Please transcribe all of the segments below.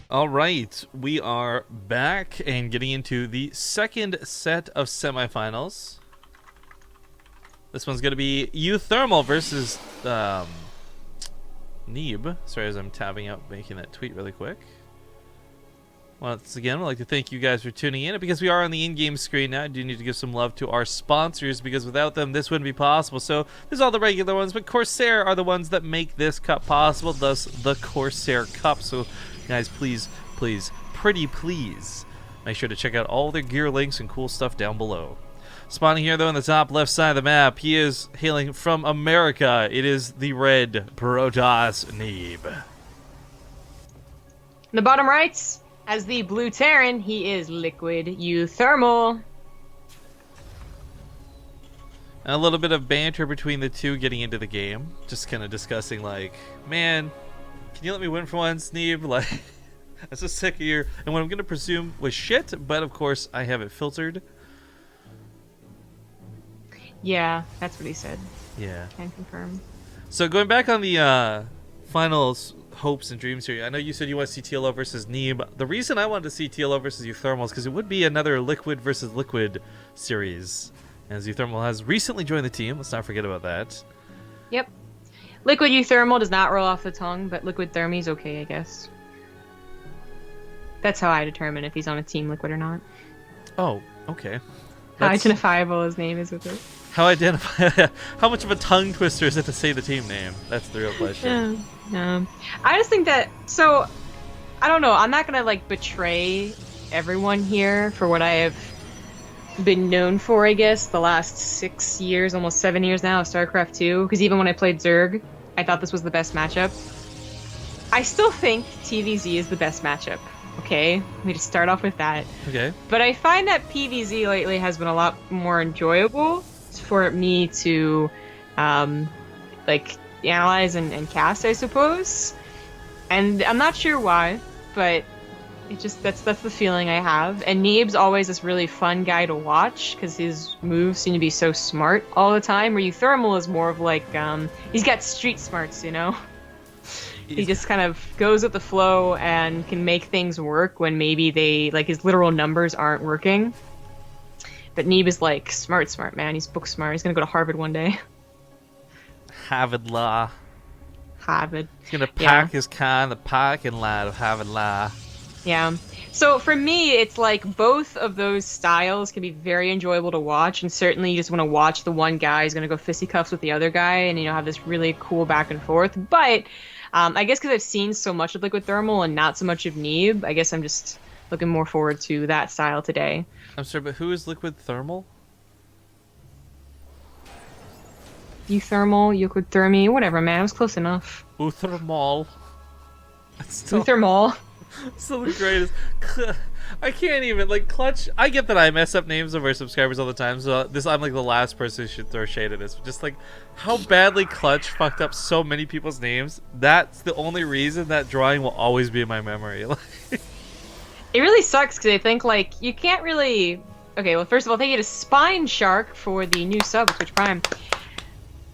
All right, we are back and getting into the second set of semifinals. This one's going to be uThermal versus Neeb. Sorry, as I'm tabbing out, making that tweet really quick. Once again, I'd like to thank you guys for tuning in. Because we are on the in-game screen now, I do need to give some love to our sponsors, because without them, this wouldn't be possible. So there's all the regular ones, but Corsair are the ones that make this cup possible, thus the Corsair Cup. So guys, please, pretty please, make sure to check out all their gear links and cool stuff down below. Spawning here, though, in the top left side of the map, he is hailing from America. It is the red Protoss Neeb. In the bottom right, as the blue Terran, he is Liquid uThermal. A little bit of banter between the two getting into the game. Just kind of discussing, like, man, can you let me win for once, Neeb? Like, I'm so sick of your... And what I'm going to presume was shit, but of course I have it filtered. Yeah, that's what he said. Yeah. Can confirm. So going back on the finals hopes and dreams here, I know you said you want to see TLO versus Neeb. The reason I wanted to see TLO versus uThermal is because it would be another liquid versus liquid series. As uThermal has recently joined the team. Let's not forget about that. Yep. Liquid uThermal does not roll off the tongue, but Liquid Thermy's okay, I guess. That's how I determine if he's on a team Liquid or not. Oh, okay. How identifiable his name is with it. How identify? How much of a tongue twister is it to say the team name? That's the real question. Yeah. I just think that, so, I don't know, I'm not gonna like betray everyone here for what I have been known for, I guess, the last 6 years, almost 7 years now of StarCraft 2, because even when I played Zerg, I thought this was the best matchup. I still think TVZ is the best matchup. Okay, let me just start off with that. Okay. But I find that PvZ lately has been a lot more enjoyable for me to, like, analyze and cast, I suppose. And I'm not sure why, but it just that's the feeling I have. And Neeb's always this really fun guy to watch because his moves seem to be so smart all the time. Where uThermal is more of like, he's got street smarts, you know. He just kind of goes with the flow and can make things work when maybe they, like, his literal numbers aren't working. But Neeb is like smart man. He's book smart. He's gonna go to Harvard one day. Harvard Law. Harvard. He's gonna pack his car in the parking lot of Harvard Law. Yeah. So for me, it's like both of those styles can be very enjoyable to watch, and certainly you just want to watch the one guy who's gonna go fisticuffs with the other guy, and have this really cool back and forth. But I guess because I've seen so much of Liquid Thermal and not so much of Neeb, I guess I'm just looking more forward to that style today. I'm sorry, but who is Liquid Thermal? uThermal, Liquid Thermy, whatever, man. It was close enough. uThermal. Still, uThermal. still the greatest. I can't even, like, Clutch. I get that I mess up names of our subscribers all the time, so I'm like the last person who should throw shade at this. But just like how badly Clutch fucked up so many people's names. That's the only reason that drawing will always be in my memory. It really sucks because I think, like, you can't really... Okay, well, first of all, thank you to Spine Shark for the new sub, Twitch Prime.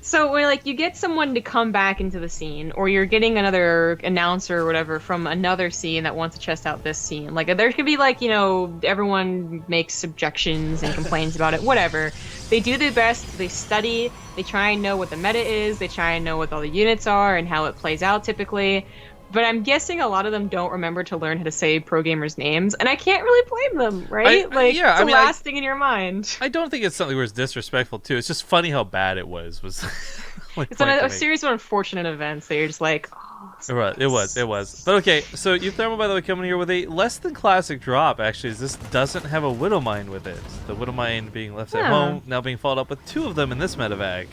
So, when, like, you get someone to come back into the scene, or you're getting another announcer or whatever from another scene that wants to test out this scene. Like, there could be, like, everyone makes objections and complains about it, whatever. They do their best, they study, they try and know what the meta is, they try and know what all the units are and how it plays out typically. But I'm guessing a lot of them don't remember to learn how to say pro gamers' names, and I can't really blame them, right? Yeah, it's the last thing in your mind. I don't think it's something where it's disrespectful too. It's just funny how bad it was. It's a series of unfortunate events that you're just like, oh, it was. But okay, so uThermal, by the way, coming here with a less than classic drop. Actually, this doesn't have a Widowmine with it. The Widowmine being left at home, now being followed up with 2 of them in this medevac.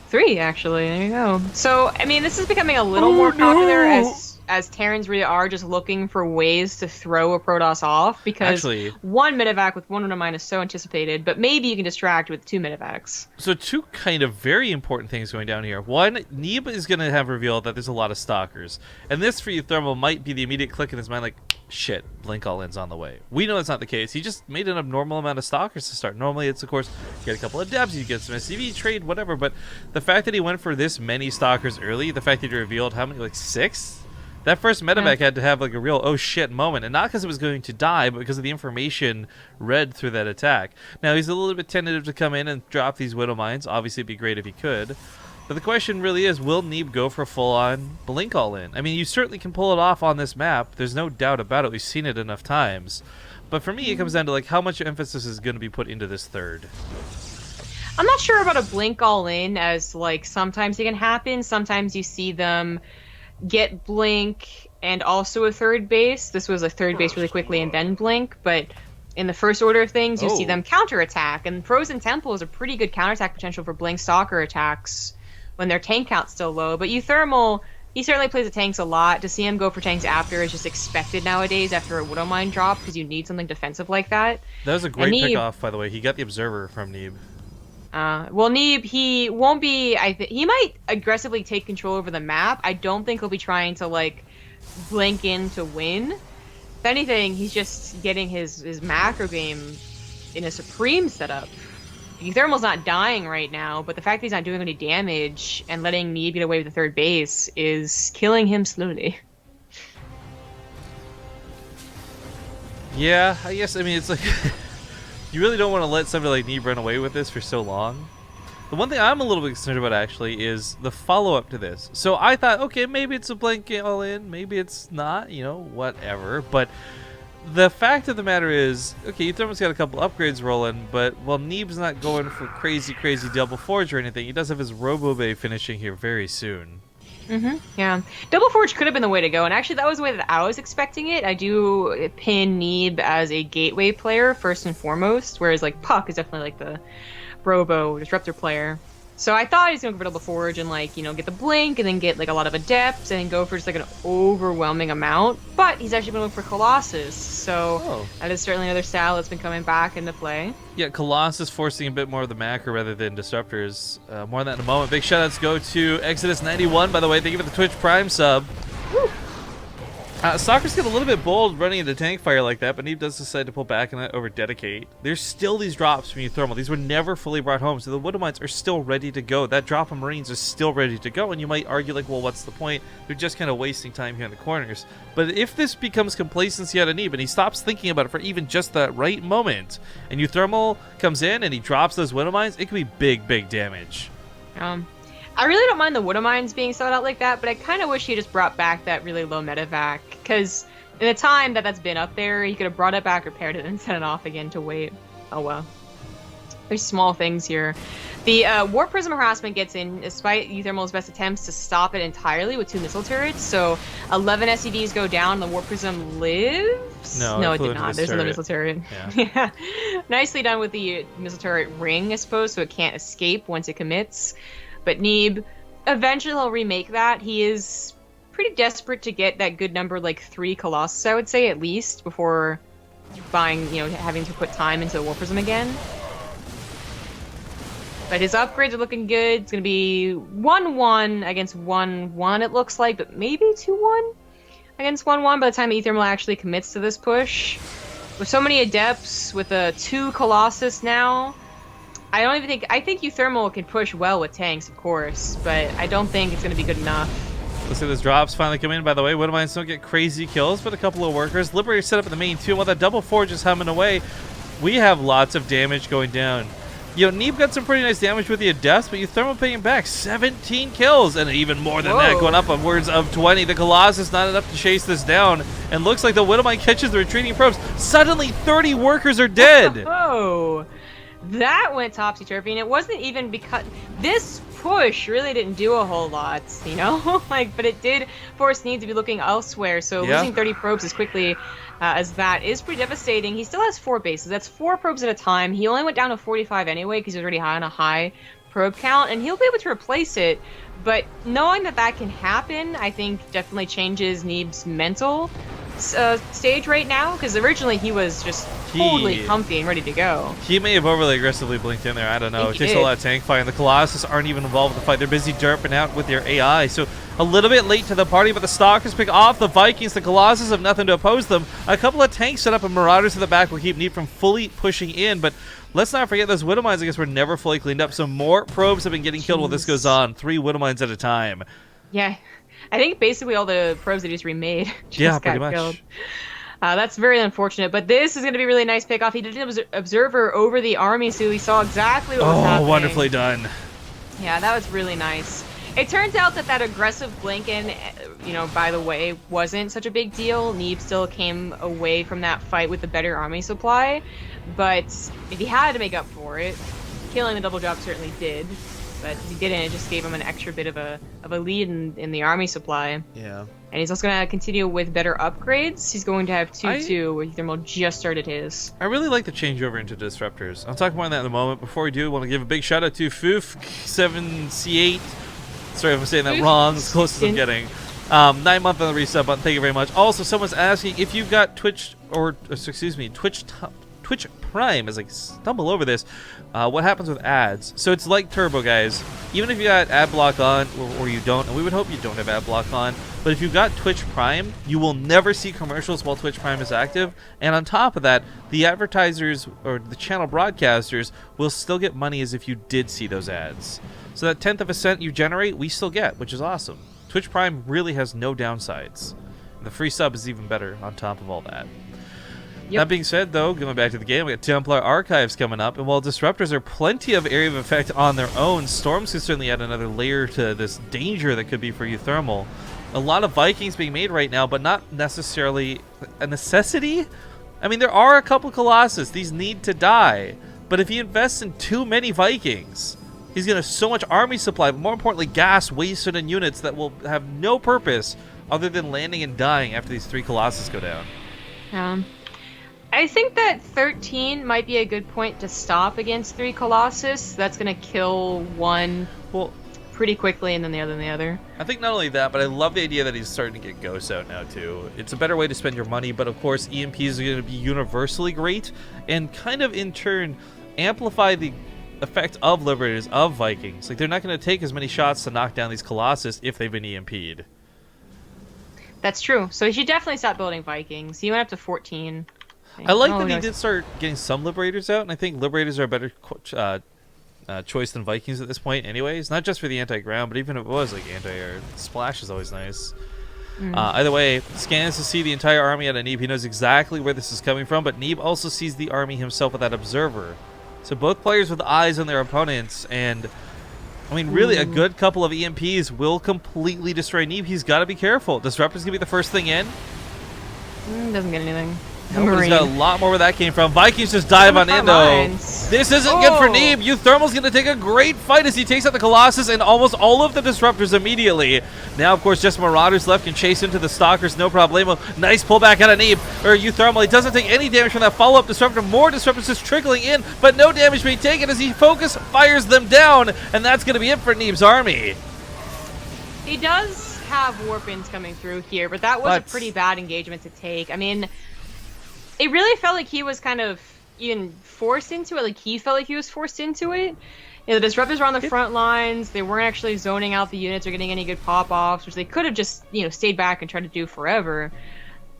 3, actually. There you go. So, I mean, this is becoming a little more popular as Terrans really are just looking for ways to throw a Protoss off, because one medevac with 1 Widowmine is so anticipated, but maybe you can distract with 2 medevacs. So 2 kind of very important things going down here. One, Neeb is going to have revealed that there's a lot of stalkers, and this for uThermal might be the immediate click in his mind, like, shit, Blink All-In's on the way. We know that's not the case. He just made an abnormal amount of stalkers to start. Normally it's, of course, you get a couple of debs, you get some SCV trade, whatever, but the fact that he went for this many stalkers early, the fact that he revealed how many, like 6? That first medevac had to have like a real oh shit moment, and not because it was going to die, but because of the information read through that attack. Now he's a little bit tentative to come in and drop these Widow Mines. Obviously it'd be great if he could. But the question really is, will Neeb go for full-on blink all-in? I mean, you certainly can pull it off on this map. There's no doubt about it. We've seen it enough times. But for me, it comes down to like how much emphasis is going to be put into this third. I'm not sure about a blink all-in, as like sometimes it can happen. Sometimes you see them get blink and also a third base. This was a third base really quickly and then blink, but in the first order of things, you see them counterattack. And Frozen Temple is a pretty good counterattack potential for blink stalker attacks when their tank count's still low. But uThermal, he certainly plays the tanks a lot. To see him go for tanks after is just expected nowadays after a Widow Mine drop, because you need something defensive like that. That was a great pick-off, by the way. He got the Observer from Neeb. Well, Neeb, he won't be... he might aggressively take control over the map. I don't think he'll be trying to, like, blink in to win. If anything, he's just getting his macro game in a Supreme setup. uThermal's not dying right now, but the fact that he's not doing any damage and letting Neeb get away with the third base is killing him slowly. Yeah, I guess, I mean, it's like... you really don't want to let somebody like Neeb run away with this for so long. The one thing I'm a little bit concerned about, actually, is the follow-up to this. So I thought, okay, maybe it's a blank all-in, maybe it's not, you know, whatever. But the fact of the matter is, okay, uThermal's got a couple upgrades rolling, but, well, Neeb's not going for crazy, crazy double forge or anything. He does have his Robo-Bay finishing here very soon. Yeah. Double Forge could have been the way to go, and actually that was the way that I was expecting it. I do pin Neeb as a gateway player, first and foremost, whereas, like, Puck is definitely, like, the Robo Disruptor player. So I thought he was going to go for Double Forge and, like, you know, get the Blink, and then get, like, a lot of Adepts, and then go for just, like, an overwhelming amount. But he's actually been looking for Colossus, so that is certainly another style that's been coming back into play. Yeah, Colossus forcing a bit more of the macro rather than Disruptors. More on that in a moment. Big shoutouts go to Exodus91, by the way. Thank you for the Twitch Prime sub. Woo. Stalker's get a little bit bold running into tank fire like that, but Neeb does decide to pull back and over dedicate. There's still these drops from uThermal. These were never fully brought home, so the Widow Mines are still ready to go. That drop of Marines is still ready to go, and you might argue like, well, what's the point? They're just kind of wasting time here in the corners. But if this becomes complacency out of Neeb, and he stops thinking about it for even just that right moment, and uThermal comes in and he drops those Widow Mines, it could be big, big damage. I really don't mind the Widow Mines being sold out like that, but I kind of wish he just brought back that really low medevac, because in the time that that's been up there, he could have brought it back, repaired it, and sent it off again to wait. Oh well. There's small things here. The Warp Prism harassment gets in despite uThermal's best attempts to stop it entirely with 2 missile turrets, so 11 SCVs go down, the Warp Prism lives? No, it did not. There's another missile turret. Yeah. Nicely done with the missile turret ring, I suppose, so it can't escape once it commits. But Neeb, eventually he'll remake that. He is pretty desperate to get that good number, like 3 Colossus, I would say, at least, before buying, you know, having to put time into the Warp Prism again. But his upgrades are looking good. It's going to be 1-1 against 1-1, it looks like, but maybe 2-1 against 1-1 by the time uThermal actually commits to this push. With so many Adepts, with a 2 Colossus now, I think uThermal can push well with tanks, of course, but I don't think it's going to be good enough. Let's see, those drops finally come in, by the way. Widow Mines don't get crazy kills, but a couple of workers. Liberator set up in the main too, and while that Double Forge is humming away, we have lots of damage going down. You know, Neeb got some pretty nice damage with the Adepts, but uThermal paying back 17 kills, and even more than that, going up upwards of 20. The Colossus not enough to chase this down, and looks like the Widow Mine catches the retreating probes. Suddenly, 30 workers are dead! Oh! That went topsy-turvy, and it wasn't even because this push really didn't do a whole lot, you know? Like, but it did force Neeb to be looking elsewhere, so losing 30 probes as quickly as that is pretty devastating. He still has 4 bases. That's 4 probes at a time. He only went down to 45 anyway, because he was already high on a high probe count, and he'll be able to replace it, but knowing that that can happen, I think definitely changes Neeb's mental stage right now, because originally he was just totally comfy and ready to go. He may have overly aggressively blinked in there. I don't know. It takes a lot of tank fire, and the Colossus aren't even involved in the fight. They're busy derping out with their AI, so a little bit late to the party, but the Stalkers pick off the Vikings. The Colossus have nothing to oppose them. A couple of tanks set up, and Marauders in the back will keep Neeb from fully pushing in, but let's not forget those Widow Mines, I guess, were never fully cleaned up, so more probes have been getting killed while this goes on. 3 Widow Mines at a time. Yeah, I think basically all the probes they just remade just Yeah, got pretty much. killed. That's very unfortunate, but this is going to be a really nice pickoff. He did an observer over the army, so he saw exactly what was happening. Oh, wonderfully done. Yeah, that was really nice. It turns out that that aggressive Blinken, you know, by the way, wasn't such a big deal. Neeb still came away from that fight with a better army supply, but if he had to make up for it, killing the double job certainly did. But he didn't. It just gave him an extra bit of a lead in the army supply. Yeah. And he's also going to continue with better upgrades. He's going to have 2-2, where uThermal just started his. I really like the changeover into disruptors. I'll talk more on that in a moment. Before we do, I want to give a big shout out to Foof7C8. Sorry if I'm saying that wrong. As close as I'm getting. 9 month on the resub button. Thank you very much. Also, someone's asking if you've got Twitch Twitch Prime, as I stumble over this, what happens with ads? So it's like Turbo, guys. Even if you got ad block on, or you don't, and we would hope you don't have ad block on, but if you've got Twitch Prime, you will never see commercials while Twitch Prime is active. And on top of that, the advertisers or the channel broadcasters will still get money as if you did see those ads. So that 1/10 of a cent you generate, we still get, which is awesome. Twitch Prime really has no downsides. The free sub is even better on top of all that. Yep. That being said, though, going back to the game, we got Templar Archives coming up, and while Disruptors are plenty of area of effect on their own, Storms can certainly add another layer to this danger that could be for uThermal. A lot of Vikings being made right now, but not necessarily a necessity. I mean, there are a couple Colossus. These need to die. But if he invests in too many Vikings, he's going to have so much army supply, but more importantly, gas wasted in units that will have no purpose other than landing and dying after these 3 Colossus go down. I think that 13 might be a good point to stop against 3 Colossus. That's going to kill one pretty quickly, and then the other and the other. I think not only that, but I love the idea that he's starting to get ghosts out now, too. It's a better way to spend your money, but of course, EMPs are going to be universally great, and kind of, in turn, amplify the effect of Liberators, of Vikings. Like, they're not going to take as many shots to knock down these Colossus if they've been EMP'd. That's true. So he should definitely stop building Vikings. He went up to 14. I like that he did start getting some Liberators out, and I think Liberators are a better choice than Vikings at this point anyways. Not just for the anti-ground, but even if it was like anti-air. Splash is always nice. Either way, scans to see the entire army out of Neeb. He knows exactly where this is coming from, but Neeb also sees the army himself with that observer. So both players with eyes on their opponents, and I mean, really, a good couple of EMPs will completely destroy Neeb. He's got to be careful. Disruptor's going to be the first thing in. Doesn't get anything. No, he's got a lot more where that came from. Vikings just dive on in, though. This isn't good for Neeb. uThermal's going to take a great fight as he takes out the Colossus and almost all of the Disruptors immediately. Now, of course, just Marauders left can chase into the Stalkers, no problemo. Nice pullback out of Neeb, or uThermal. He doesn't take any damage from that follow-up Disruptor. More Disruptors just trickling in, but no damage being taken as he fires them down, and that's going to be it for Neeb's army. He does have Warpins coming through here, but that was a pretty bad engagement to take. I mean, it really felt like he was kind of even forced into it. Like, he felt like he was forced into it. You know, the Disruptors were on the front lines. They weren't actually zoning out the units or getting any good pop-offs, which they could have just, you know, stayed back and tried to do forever.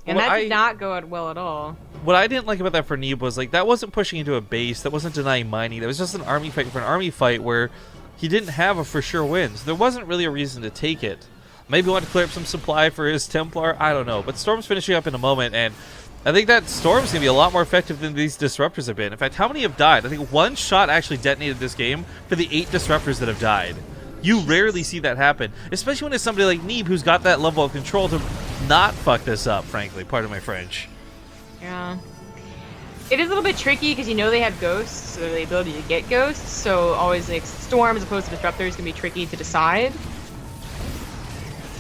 And that did not go out well at all. What I didn't like about that for Neeb was, like, that wasn't pushing into a base. That wasn't denying mining. That was just an army fight for an army fight where he didn't have a for sure win. So there wasn't really a reason to take it. Maybe he wanted to clear up some supply for his Templar. I don't know. But Storm's finishing up in a moment, and I think that Storm's going to be a lot more effective than these Disruptors have been. In fact, how many have died? I think 1 shot actually detonated this game for the 8 Disruptors that have died. You rarely see that happen, especially when it's somebody like Neeb who's got that level of control to not fuck this up, frankly. Pardon my French. Yeah. It is a little bit tricky because you know they have ghosts, so the ability to get ghosts, so always like Storm as opposed to Disruptors can be tricky to decide.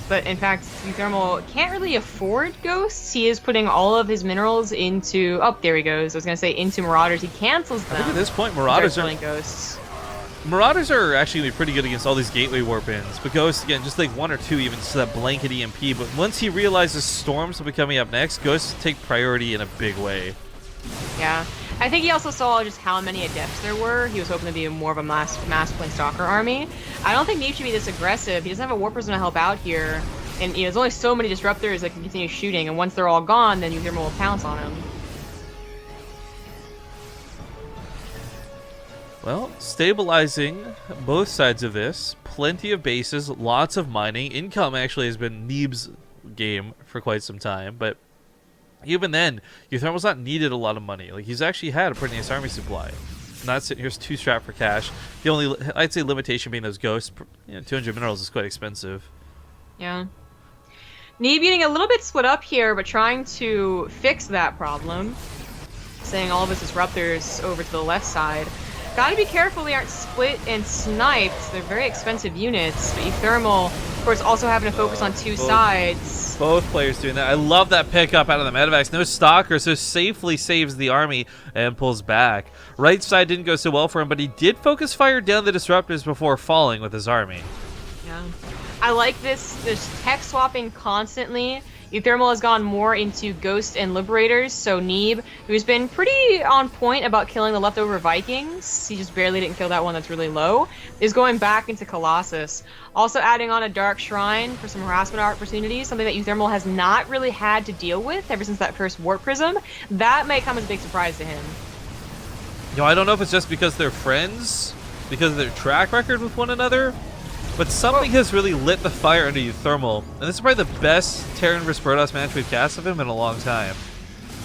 But in fact, uThermal can't really afford ghosts. He is putting all of his minerals into... Oh, there he goes. I was going to say into Marauders. He cancels them. I think at this point, Marauders are... Ghosts. Marauders are actually going to be pretty good against all these Gateway Warpins. But Ghosts, again, just like 1 or 2 even, to that blanket EMP. But once he realizes Storms will be coming up next, Ghosts take priority in a big way. Yeah. I think he also saw just how many Adepts there were. He was hoping to be more of a mass plane Stalker army. I don't think Neeb should be this aggressive. He doesn't have a War Person to help out here. And you know, there's only so many Disruptors that can continue shooting. And once they're all gone, then uThermal will pounce on him. Well, stabilizing both sides of this. Plenty of bases, lots of mining. Income actually has been Neeb's game for quite some time, but even then, uThermal's not needed a lot of money. Like, he's actually had a pretty nice army supply. Not sitting here too strapped for cash. The only, I'd say, limitation being those ghosts. 200 minerals is quite expensive. Yeah. Neeb getting a little bit split up here, but trying to fix that problem. Sending all of his disruptors over to the left side. Gotta be careful they aren't split and sniped. They're very expensive units. But uThermal, of course, also having to focus on two sides. Both players doing that. I love that pickup out of the medevacs. No stalker, so safely saves the army and pulls back. Right side didn't go so well for him, but he did focus fire down the disruptors before falling with his army. Yeah. I like this tech swapping constantly. uThermal has gone more into Ghost and Liberators, so Neeb, who's been pretty on point about killing the leftover Vikings, he just barely didn't kill that one that's really low, is going back into Colossus. Also adding on a Dark Shrine for some harassment opportunities, something that uThermal has not really had to deal with ever since that first Warp Prism. That may come as a big surprise to him. I don't know if it's just because they're friends, because of their track record with one anher, but something has really lit the fire under uThermal, and this is probably the best Terran vs Protoss match we've cast of him in a long time.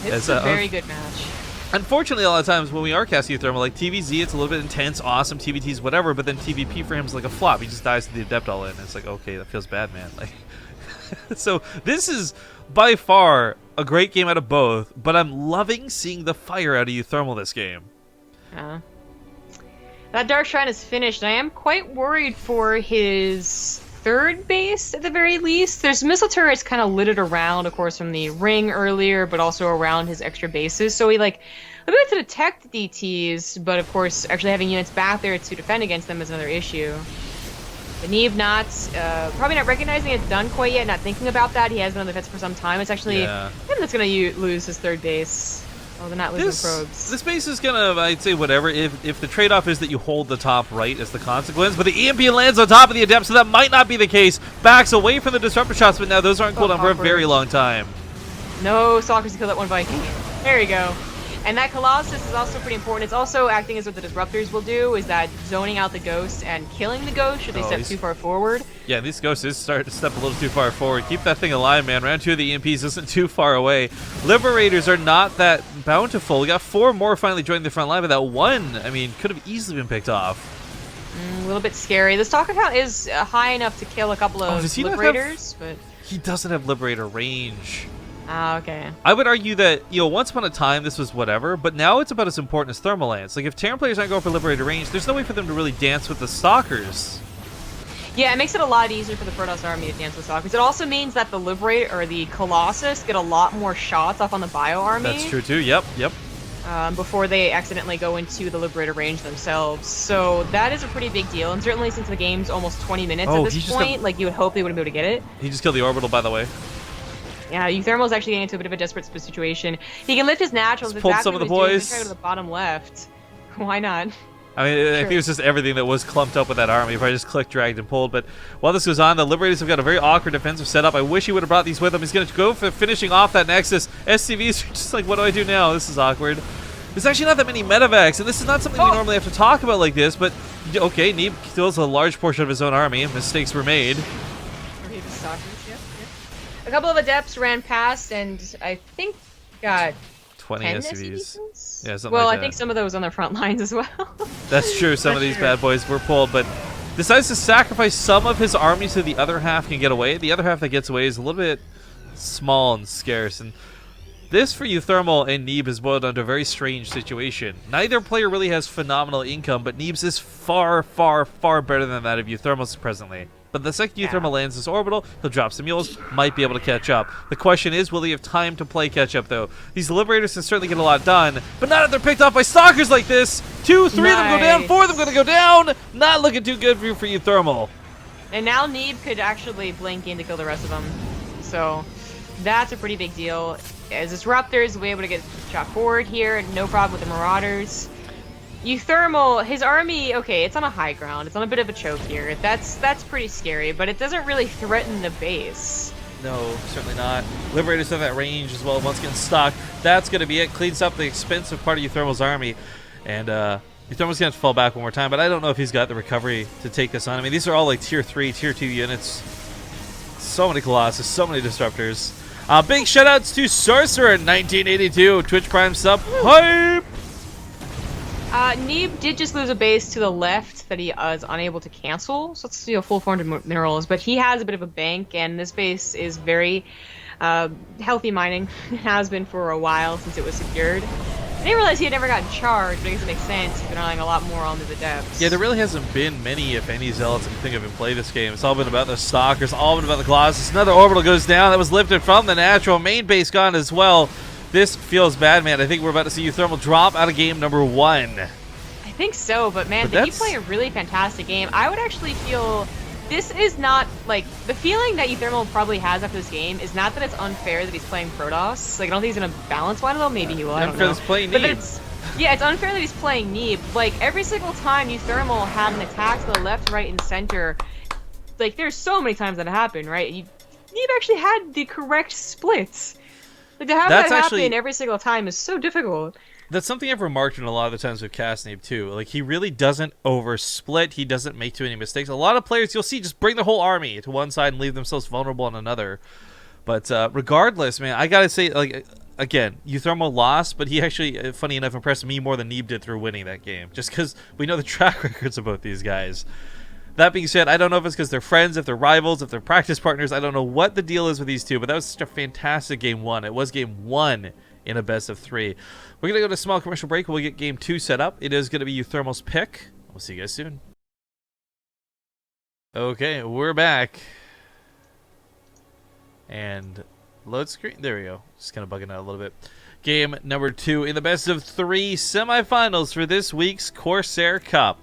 It's a very good match. Unfortunately, a lot of times when we are casting uThermal, like TVZ, it's a little bit intense, awesome, TVT's whatever, but then TVP for him is like a flop. He just dies to the Adept all in. It's like, okay, that feels bad, man. Like, so this is by far a great game out of both, but I'm loving seeing the fire out of uThermal this game. That Dark Shrine is finished, and I am quite worried for his third base at the very least. There's missile turrets kind of littered around, of course, from the ring earlier, but also around his extra bases. So he able to detect DTs, but of course, actually having units back there to defend against them is another issue. The Neeb probably not recognizing it's done quite yet, not thinking about that. He has been on the fence for some time. It's actually him that's going to lose his third base. Oh, they're not losing probes. This base is gonna, I'd say, whatever. If the trade-off is that you hold the top right as the consequence, but the EMP lands on top of the Adept, so that might not be the case. Backs away from the disruptor shots, but now those aren't cooldown for a very long time. No stalkers to kill that one Viking. There you go. And that Colossus is also pretty important. It's also acting as what the disruptors will do, is that zoning out the ghosts and killing the ghost should they step too far forward. Yeah, these ghosts is starting to step a little too far forward. Keep that thing alive, man. Round 2 of the EMPs isn't too far away. Liberators are not that bountiful. We got 4 more finally joining the front line, but that one, I mean, could have easily been picked off. A little bit scary. The stalker count is high enough to kill a couple of Liberators, but he doesn't have Liberator range. Okay. I would argue that, once upon a time this was whatever, but now it's about as important as Thermal Lance. Like, if Terran players aren't going for Liberator range, there's no way for them to really dance with the Stalkers. Yeah, it makes it a lot easier for the Protoss army to dance with Stalkers. It also means that the Liberator, or the Colossus, get a lot more shots off on the Bio army. That's true too, yep. Before they accidentally go into the Liberator range themselves. So that is a pretty big deal, and certainly since the game's almost 20 minutes at this point, like, you would hope they wouldn't be able to get it. He just killed the Orbital, by the way. Yeah, uThermal is actually getting into a bit of a desperate situation. He can lift his naturals. Pulled some of the boys. Try to the bottom left. Why not? I mean, I think it was just everything that was clumped up with that army. If I just clicked, dragged, and pulled. But while this goes on, the Liberators have got a very awkward defensive setup. I wish he would have brought these with him. He's going to go for finishing off that Nexus. SCVs are just like, what do I do now? This is awkward. There's actually not that many medevacs, and this is not something we normally have to talk about like this. But okay, Neeb kills a large portion of his own army. Mistakes were made. A couple of Adepts ran past, and I think got 20 SCVs. Yeah, something well, like that. I think some of those on the front lines as well. That's true. Some of these bad boys were pulled, but decides to sacrifice some of his army so the other half can get away. The other half that gets away is a little bit small and scarce, and this for uThermal and Neeb has boiled down to a very strange situation. Neither player really has phenomenal income, but Neeb's is far, far, far better than that of uThermal's presently. But the second uThermal lands this orbital, he'll drop some mules, might be able to catch up. The question is, will he have time to play catch up, though? These Liberators can certainly get a lot done, but not if they're picked off by Stalkers like this. 2, 3 of them go down, 4 of them gonna go down. Not looking too good for uThermal. And now Neeb could actually blink in to kill the rest of them. So that's a pretty big deal. As Disruptors, we're able to get shot forward here, no problem with the Marauders. uThermal, his army, okay, it's on a high ground. It's on a bit of a choke here. That's pretty scary, but it doesn't really threaten the base. No, certainly not. Liberators have that range as well. Once getting stuck, that's going to be it. Cleans up the expensive part of uThermal's army. And uThermal's going to fall back one more time, but I don't know if he's got the recovery to take this on. I mean, these are all like tier 3, tier 2 units. So many Colossus, so many Disruptors. Big shoutouts to Sorcerer in 1982, Twitch Prime sub. Hype! Neeb did just lose a base to the left that he is unable to cancel, so it's full form of minerals, but he has a bit of a bank, and this base is very healthy mining. It has been for a while since it was secured. I didn't realize he had never gotten charged, but I guess it makes sense. He's been relying a lot more on the depths. Yeah, there really hasn't been many, if any, Zealots I can think of in play this game. It's all been about the Stalkers, all been about the Colossus. Another orbital goes down that was lifted from the natural. Main base gone as well. This feels bad, man. I think we're about to see uThermal drop out of game number 1. I think so, but man, did he play a really fantastic game? I would actually feel this is not, like, the feeling that uThermal probably has after this game is not that it's unfair that he's playing Protoss. Like, I don't think he's going to balance one of them. Maybe he will, I don't know. Unfair that he's playing Neeb. Yeah, it's unfair that he's playing Neeb. Like, every single time uThermal had an attack to the left, right, and center, like, there's so many times that happened, right? Neeb actually had the correct splits. Like, to have that happen every single time is so difficult. That's something I've remarked in a lot of the times with cast Neeb too. Like, he really doesn't oversplit. He doesn't make too many mistakes. A lot of players you'll see just bring the whole army to one side and leave themselves vulnerable on another. But regardless, man, I gotta say, like, again, uThermal lost, but he actually, funny enough, impressed me more than Neeb did through winning that game. Just because we know the track records of both these guys. That being said, I don't know if it's because they're friends, if they're rivals, if they're practice partners. I don't know what the deal is with these two, but that was such a fantastic game 1. It was game 1 in a best of 3. We're going to go to a small commercial break. We'll get game 2 set up. It is going to be uThermal's pick. We'll see you guys soon. Okay, we're back. And load screen. There we go. Just kind of bugging out a little bit. Game number 2 in the best of 3 semifinals for this week's Corsair Cup.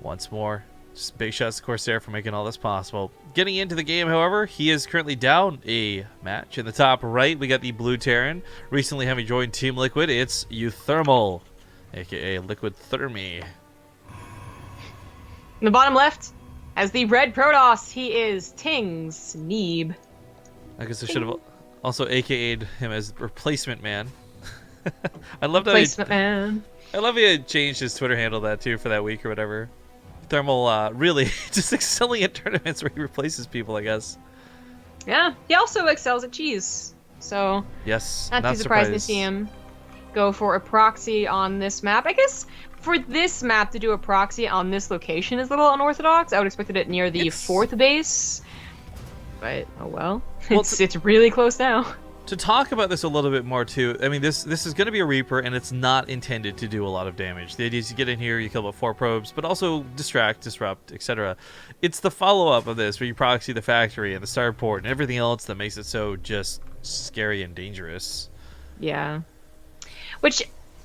Once more, just big shots to Corsair for making all this possible. Getting into the game, however, he is currently down a match. In the top right, we got the Blue Terran. Recently having joined Team Liquid, it's uThermal, aka Liquid Thermi. In the bottom left, as the red Protoss, he is Ting's Neeb. I guess I should have also AKA'd him as Replacement Man. I love that. Replacement Man. I love he had changed his Twitter handle that too for that week or whatever. Thermal really just excelling at tournaments where he replaces people, I guess. Yeah, he also excels at cheese. So yes, not too surprised to see him go for a proxy on this map. I guess for this map to do a proxy on this location is a little unorthodox. I would expect it near the 4th base. But oh well. It's really close now. To talk about this a little bit more too, I mean, this is going to be a Reaper, and it's not intended to do a lot of damage. The idea is you get in here, you kill about 4 probes, but also distract, disrupt, etc. It's the follow-up of this where you proxy the factory and the starport and everything else that makes it so just scary and dangerous. Yeah. Which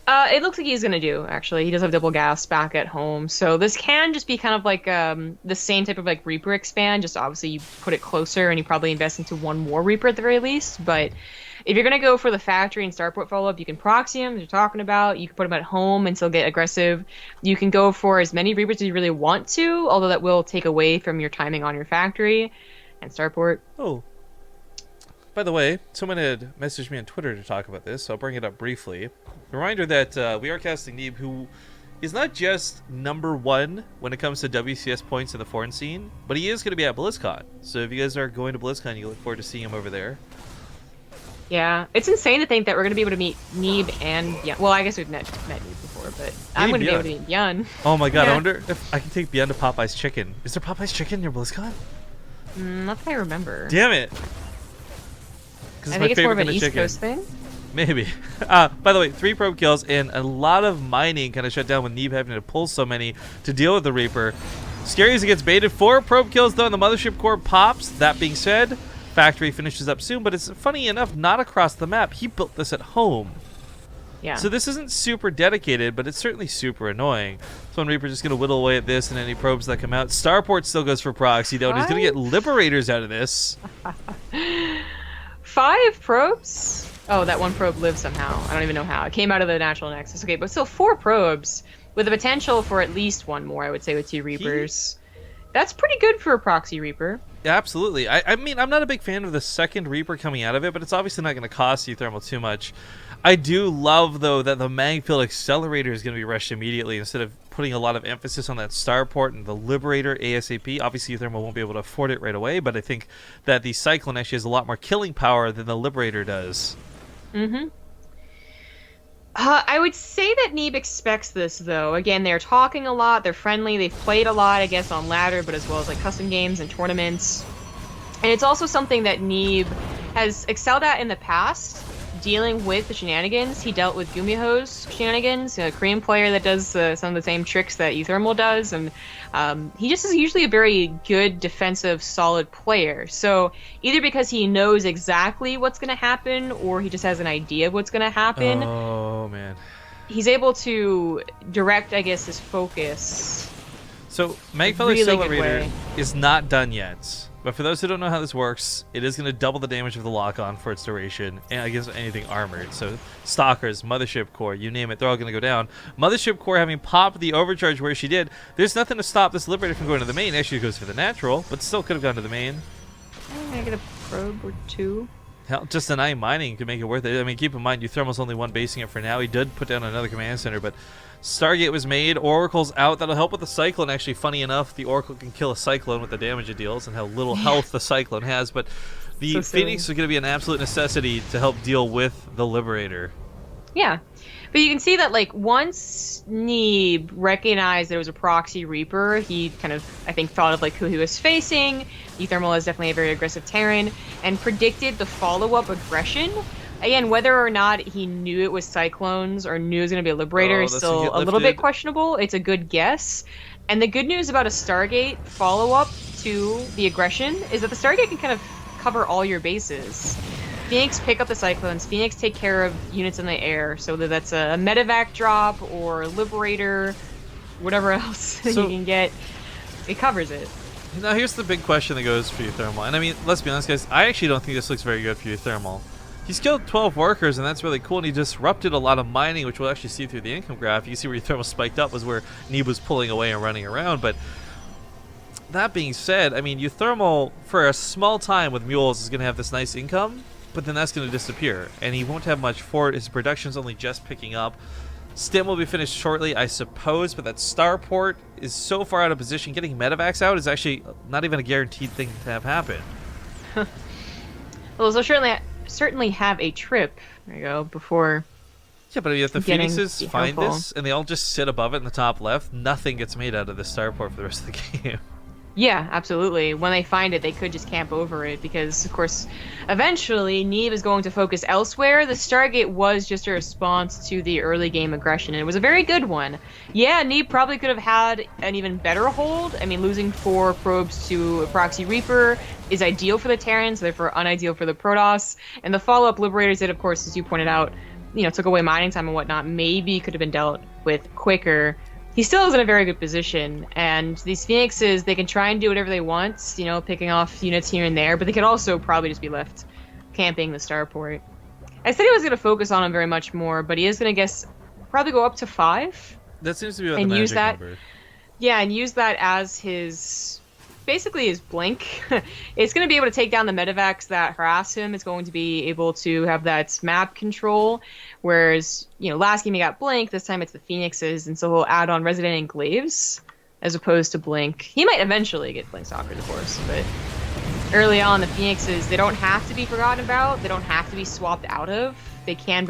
it looks like he's going to do, actually. He does have double gas back at home, so this can just be kind of like the same type of like Reaper expand, just obviously you put it closer and you probably invest into 1 more Reaper at the very least, but if you're going to go for the factory and starport follow-up, you can proxy him, as you're talking about, you can put him at home and still get aggressive. You can go for as many Reapers as you really want to, although that will take away from your timing on your factory and starport. Oh. By the way, someone had messaged me on Twitter to talk about this, so I'll bring it up briefly. Reminder that we are casting Neeb, who is not just number 1 when it comes to WCS points in the foreign scene, but he is going to be at BlizzCon. So if you guys are going to BlizzCon, you look forward to seeing him over there. Yeah, it's insane to think that we're going to be able to meet Neeb and Bjorn. Well, I guess we've met Neeb before, but I'm going to be able to meet Bjorn. Oh my god, yeah. I wonder if I can take Bjorn to Popeye's Chicken. Is there Popeye's Chicken near BlizzCon? Not that I remember. Damn it! I think it's more of an East Coast thing. Maybe. By the way, 3 probe kills and a lot of mining kind of shut down with Neeb having to pull so many to deal with the Reaper. Scary as it gets baited. 4 probe kills though, and the mothership core pops. That being said, factory finishes up soon, but it's funny enough not across the map. He built this at home. Yeah. So this isn't super dedicated, but it's certainly super annoying. So when Reaper's just going to whittle away at this and any probes that come out. Starport still goes for proxy though, and he's going to get Liberators out of this. 5 probes? Oh, that 1 probe lived somehow. I don't even know how. It came out of the natural nexus. Okay, but still 4 probes with the potential for at least 1 more, I would say, with 2 Reapers. That's pretty good for a proxy Reaper. Yeah, absolutely. I mean, I'm not a big fan of the second Reaper coming out of it, but it's obviously not going to cost uThermal too much. I do love, though, that the Magfield Accelerator is going to be rushed immediately instead of putting a lot of emphasis on that Starport and the Liberator ASAP. Obviously, uThermal won't be able to afford it right away, but I think that the Cyclone actually has a lot more killing power than the Liberator does. Mm-hmm. I would say that Neeb expects this, though. Again, they're talking a lot, they're friendly, they've played a lot, I guess, on ladder, but as well as like custom games and tournaments. And it's also something that Neeb has excelled at in the past, dealing with the shenanigans. He dealt with Gumiho's shenanigans, a Korean player that does some of the same tricks that uThermal does, and he just is usually a very good defensive, solid player. So either because he knows exactly what's going to happen, or he just has an idea of what's going to happen. Oh, man. He's able to direct, I guess, his focus. So, Magfield really Accelerator is not done yet. But for those who don't know how this works, it is going to double the damage of the lock-on for its duration, and against anything armored. So, Stalkers, Mothership Core, you name it, they're all going to go down. Mothership Core, having popped the overcharge where she did, there's nothing to stop this Liberator from going to the main. Actually, it goes for the natural, but still could have gone to the main. I get a probe or two. Hell, just denying mining could make it worth it. I mean, keep in mind, uThermal's only one basing it for now. He did put down another command center, but Stargate was made. Oracle's out. That'll help with the Cyclone. Actually, funny enough, the Oracle can kill a Cyclone with the damage it deals and how little health the Cyclone has. But the Phoenix is going to be an absolute necessity to help deal with the Liberator. Yeah. But you can see that, like, once Neeb recognized there was a proxy Reaper, he kind of, I think, thought of, like, who he was facing. uThermal is definitely a very aggressive Terran, and predicted the follow-up aggression. Again, whether or not he knew it was Cyclones or knew it was going to be a Liberator is still a little bit questionable. It's a good guess. And the good news about a Stargate follow-up to the aggression is that the Stargate can kind of cover all your bases. Phoenix pick up the Cyclones. Phoenix take care of units in the air, so whether that's a medevac drop or Liberator, whatever else you can get, it covers it. Now here's the big question that goes for uThermal. And I mean, let's be honest, guys, I actually don't think this looks very good for uThermal. He's killed 12 workers, and that's really cool, and he disrupted a lot of mining, which we'll actually see through the income graph. You can see where uThermal spiked up was where Neeb was pulling away and running around, but that being said, I mean, uThermal, for a small time with mules, is going to have this nice income, but then that's going to disappear, and he won't have much for it. His production's only just picking up. Stim will be finished shortly, I suppose, but that Starport is so far out of position. Getting medevacs out is actually not even a guaranteed thing to have happen. Well, so certainly have a trip, there you go, before... Yeah, but if the Phoenixes find this, and they all just sit above it in the top left, nothing gets made out of the Starport for the rest of the game. Yeah, absolutely. When they find it, they could just camp over it because, of course, eventually Neeb is going to focus elsewhere. The Stargate was just a response to the early game aggression, and it was a very good one. Yeah, Neeb probably could have had an even better hold. I mean, losing 4 probes to a Proxy Reaper is ideal for the Terrans, therefore unideal for the Protoss. And the follow-up Liberators did, of course, as you pointed out, took away mining time and whatnot, maybe could have been dealt with quicker. He still is in a very good position, and these Phoenixes, they can try and do whatever they want, picking off units here and there, but they could also probably just be left camping the Starport. I said he was going to focus on him very much more, but he is going to, probably go up to 5. That seems to be about the magic number. Yeah, and use that as basically his blink. It's going to be able to take down the medevacs that harass him. It's going to be able to have that map control, whereas, last game he got blink, this time it's the Phoenixes, and so he'll add on Resident Enclaves as opposed to blink. He might eventually get blink stalkers, of course, but early on the Phoenixes, they don't have to be forgotten about, they don't have to be swapped out of, they can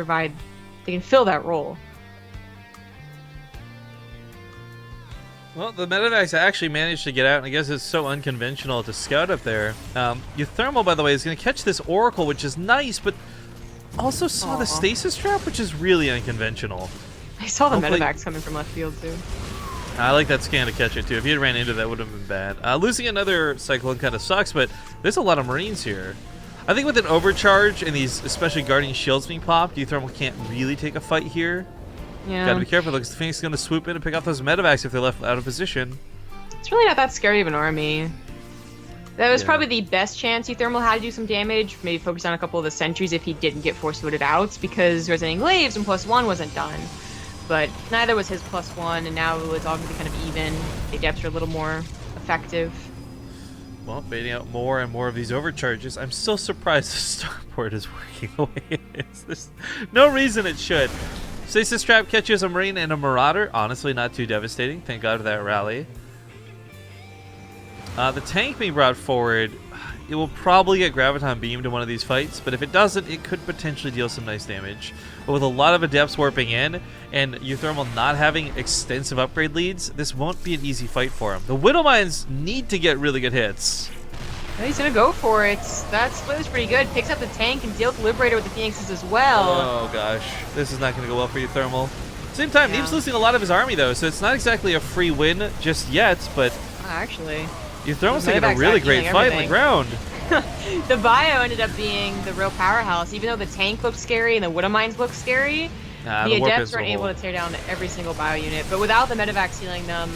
fill that role. Well, the medevacs actually managed to get out, and I guess it's so unconventional to scout up there. uThermal, by the way, is going to catch this Oracle, which is nice, but also saw the stasis trap, which is really unconventional. I saw the medevacs coming from left field, too. I like that scan to catch it, too. If he had ran into that, it would have been bad. Losing another Cyclone kind of sucks, but there's a lot of Marines here. I think with an overcharge and these, especially Guardian Shields being popped, uThermal can't really take a fight here. Yeah. Gotta be careful, because the Phoenix is going to swoop in and pick off those medevacs if they're left out of position. It's really not that scary of an army. That was probably the best chance uThermal had to do some damage, maybe focus on a couple of the sentries if he didn't get force-footed out, because Resident Enclaves and +1 wasn't done. But neither was his +1, and now it's obviously kind of even. The depths are a little more effective. Well, baiting out more and more of these overcharges. I'm still surprised the starport is working the way it is. There's no reason it should. Stasis Trap catches a Marine and a Marauder. Honestly, not too devastating. Thank God for that rally. The tank being brought forward, it will probably get Graviton beamed in one of these fights, but if it doesn't, it could potentially deal some nice damage. But with a lot of Adepts warping in, and uThermal not having extensive upgrade leads, this won't be an easy fight for him. The Widow Mines need to get really good hits. He's gonna go for it. That split is pretty good. Picks up the tank and deals with the Liberator with the Phoenixes as well. Oh gosh, this is not gonna go well for uThermal. Same time, Yeah. Neeb's losing a lot of his army though, so it's not exactly a free win just yet, but Actually, uThermal's taking a really great fight on the ground. the bio ended up being the real powerhouse. Even though the tank looked scary and the Widow Mines looked scary, the Adepts weren't able to tear down every single bio unit. But without the Medivac sealing them,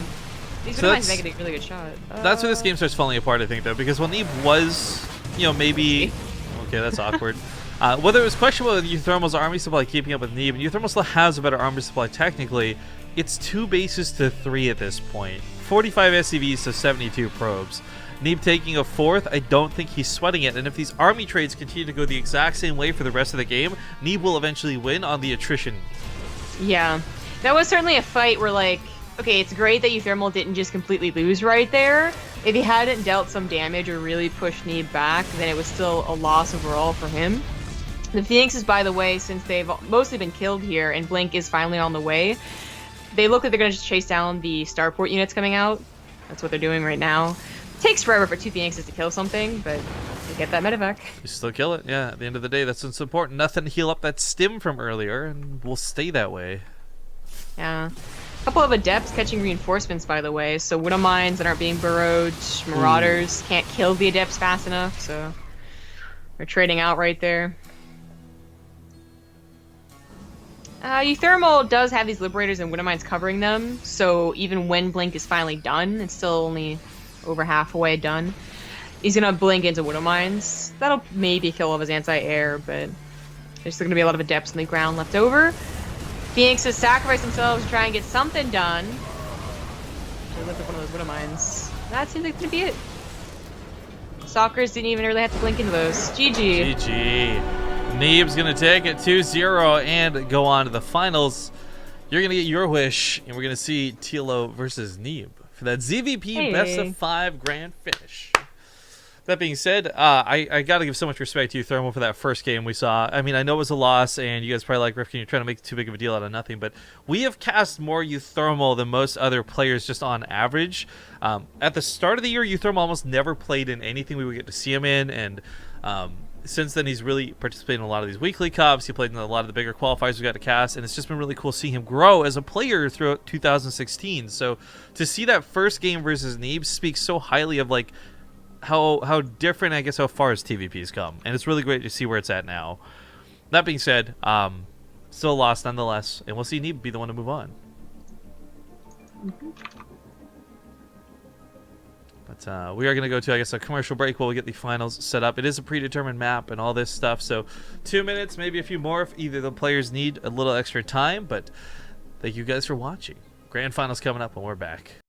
these Widow Mines make a really good shot. That's where this game starts falling apart, I think, though, because when Neeb was, you know, maybe... Okay, that's awkward. Whether it was questionable with uThermal's army supply keeping up with Neeb, and uThermal still has a better army supply technically, it's 2 bases to 3 at this point. 45 SCVs to 72 probes. Neeb taking a 4th, I don't think he's sweating it, and if these army trades continue to go the exact same way for the rest of the game, Neeb will eventually win on the attrition. Yeah, that was certainly a fight where, like, okay, it's great that uThermal didn't just completely lose right there. If he hadn't dealt some damage or really pushed Neeb back, then it was still a loss overall for him. The Phoenixes, by the way, since they've mostly been killed here and Blink is finally on the way, they look like they're going to just chase down the starport units coming out. That's what they're doing right now. Takes forever for 2 Phoenixes to kill something, but you get that Medivac. You still kill it, yeah. At the end of the day, that's what's important. Nothing to heal up that stim from earlier, and will stay that way. Yeah. A couple of Adepts catching reinforcements, by the way, so Widow Mines that aren't being burrowed, Marauders can't kill the Adepts fast enough, so they're trading out right there. uThermal does have these Liberators and Widow Mines covering them, so even when Blink is finally done, it's still only over halfway done. He's gonna blink into Widow Mines. That'll maybe kill all of his anti-air, but there's still gonna be a lot of Adepts on the ground left over. Phoenixes sacrifice themselves to try and get something done. They lift up one of those Widow Mines. That seems like it's gonna be it. Stalkers didn't even really have to blink into those. GG. GG. Neeb's gonna take it 2-0 and go on to the finals. You're gonna get your wish, and we're gonna see Tilo versus Neeb for that ZVP Best of 5 grand finish. That being said, I got to give so much respect to uThermal for that first game we saw. I mean, I know it was a loss, and you guys probably like Rifkin, you're trying to make too big of a deal out of nothing, but we have cast more uThermal than most other players just on average. At the start of the year, uThermal almost never played in anything we would get to see him in, and since then he's really participated in a lot of these weekly cups. He played in a lot of the bigger qualifiers we got to cast, and it's just been really cool seeing him grow as a player throughout 2016. So to see that first game versus Neeb speaks so highly of like how different, I guess, how far his TVP's come, and it's really great to see where it's at now. That being said, still lost nonetheless, and we'll see Neeb be the one to move on. But we are going to go to, I guess, a commercial break while we get the finals set up. It is a predetermined map and all this stuff, so 2 minutes, maybe a few more if either the players need a little extra time, but thank you guys for watching. Grand finals coming up, and we're back.